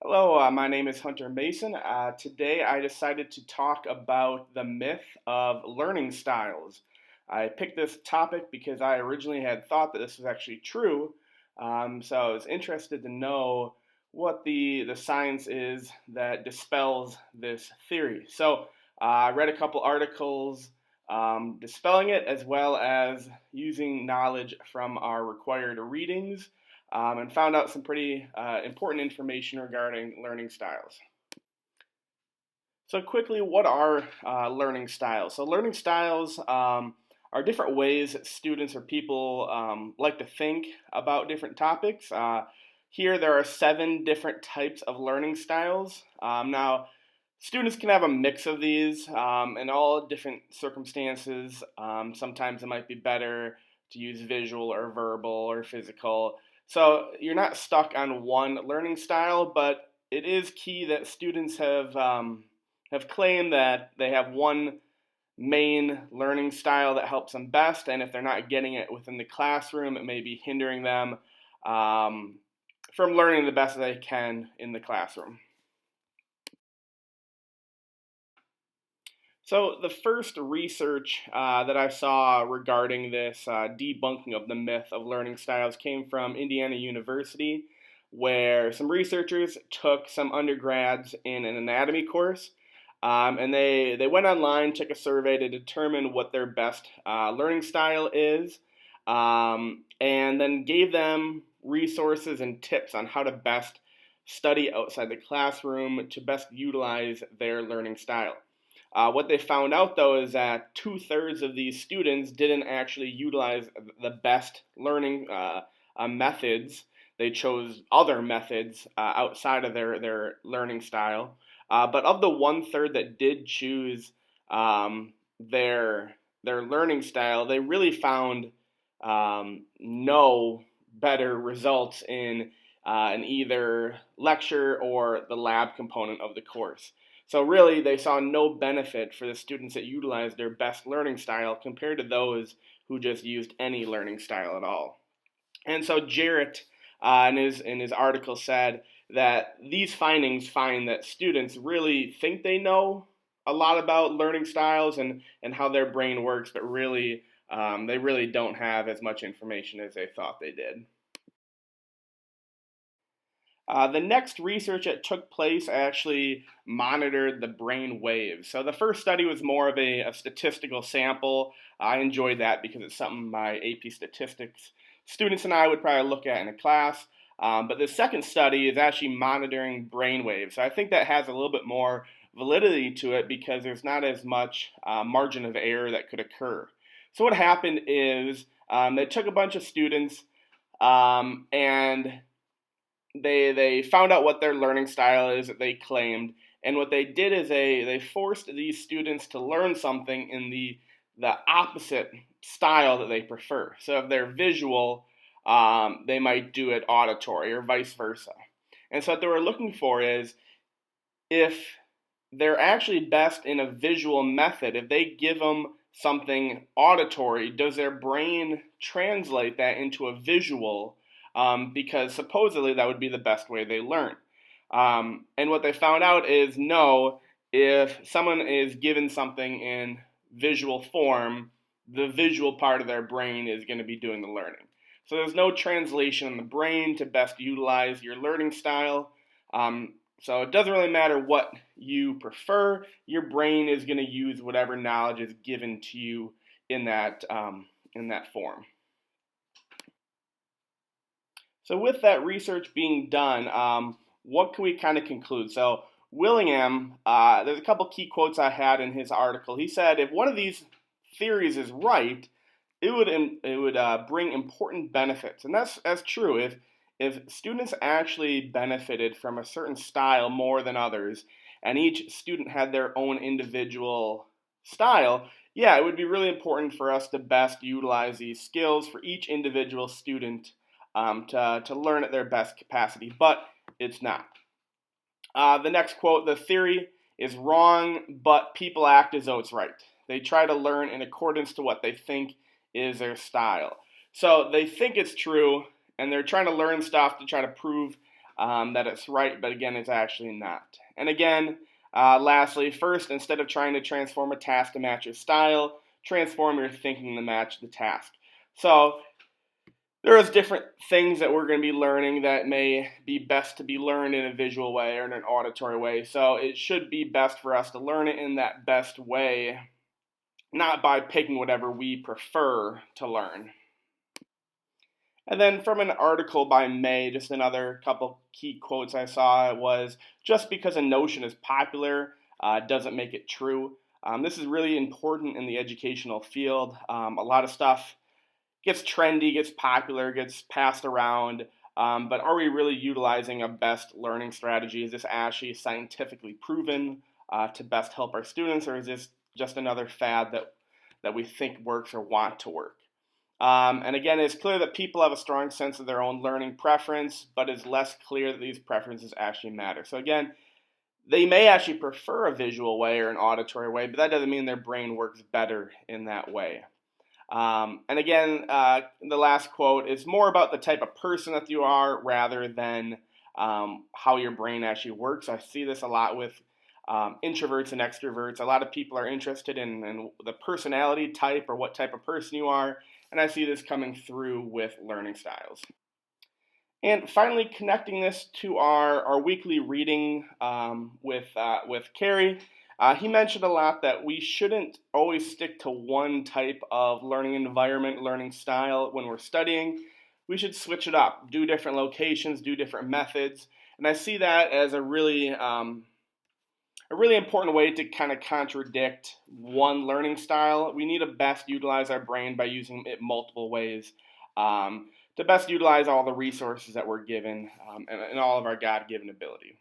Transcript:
Hello, my name is Hunter Mason. Today I decided to talk about the myth of learning styles. I picked this topic because I originally had thought that this was actually true, so I was interested to know what the science is that dispels this theory. I read a couple articles dispelling it as well as using knowledge from our required readings and found out some pretty important information regarding learning styles. So quickly, what are learning styles? So learning styles are different ways that students or people like to think about different topics. Here there are 7 different types of learning styles. Now, students can have a mix of these in all different circumstances. Sometimes it might be better to use visual or verbal or physical. So you're not stuck on one learning style, but it is key that students have claimed that they have one main learning style that helps them best, and if they're not getting it within the classroom, it may be hindering them from learning the best they can in the classroom. So the first research that I saw regarding this debunking of the myth of learning styles came from Indiana University, where some researchers took some undergrads in an anatomy course, and they went online, took a survey to determine what their best learning style is, and then gave them resources and tips on how to best study outside the classroom to best utilize their learning style. What they found out, though, is that 2/3 of these students didn't actually utilize the best learning methods. They chose other methods outside of their learning style. But of the 1/3 that did choose their learning style, they really found no better results in either lecture or the lab component of the course. So really, they saw no benefit for the students that utilized their best learning style compared to those who just used any learning style at all. And so Jarrett, in his article, said that these findings find that students really think they know a lot about learning styles and how their brain works, but really they really don't have as much information as they thought they did. The next research that took place actually monitored the brain waves. So the first study was more of a statistical sample. I enjoyed that because it's something my AP statistics students and I would probably look at in a class. But the second study is actually monitoring brain waves. So I think that has a little bit more validity to it because there's not as much margin of error that could occur. So what happened is they took a bunch of students and they found out what their learning style is that they claimed, and what they did is they forced these students to learn something in the opposite style that they prefer. So if they're visual, they might do it auditory or vice versa. And so what they were looking for is if they're actually best in a visual method, if they give them something auditory, does their brain translate that into a visual? Because supposedly that would be the best way they learn. And what they found out is no, if someone is given something in visual form, the visual part of their brain is going to be doing the learning. So there's no translation in the brain to best utilize your learning style. So it doesn't really matter what you prefer. Your brain is going to use whatever knowledge is given to you in that form. So with that research being done, what can we kind of conclude? So Willingham, there's a couple key quotes I had in his article. He said, if one of these theories is right, it would bring important benefits, and that's true. If students actually benefited from a certain style more than others, and each student had their own individual style, yeah, it would be really important for us to best utilize these skills for each individual student to learn at their best capacity, but it's not. The next quote, the theory is wrong, but people act as though it's right. They try to learn in accordance to what they think is their style. So they think it's true, and they're trying to learn stuff to try to prove that it's right, but again, it's actually not. And again, lastly, first, instead of trying to transform a task to match your style, transform your thinking to match the task. So there is different things that we're going to be learning that may be best to be learned in a visual way or in an auditory way. So it should be best for us to learn it in that best way, not by picking whatever we prefer to learn. And then from an article by May, just another couple key quotes I saw was, just because a notion is popular doesn't make it true. This is really important in the educational field. A lot of stuff gets trendy, gets popular, gets passed around, but are we really utilizing a best learning strategy? Is this actually scientifically proven to best help our students, or is this just another fad that we think works or want to work? And again, it's clear that people have a strong sense of their own learning preference, but it's less clear that these preferences actually matter. So again, they may actually prefer a visual way or an auditory way, but that doesn't mean their brain works better in that way. And again, the last quote is more about the type of person that you are rather than how your brain actually works. I see this a lot with introverts and extroverts. A lot of people are interested in the personality type or what type of person you are, and I see this coming through with learning styles. And finally, connecting this to our weekly reading with Carrie, he mentioned a lot that we shouldn't always stick to one type of learning environment, learning style when we're studying. We should switch it up, do different locations, do different methods, and I see that as a really important way to kind of contradict one learning style. We need to best utilize our brain by using it multiple ways to best utilize all the resources that we're given and all of our God-given ability.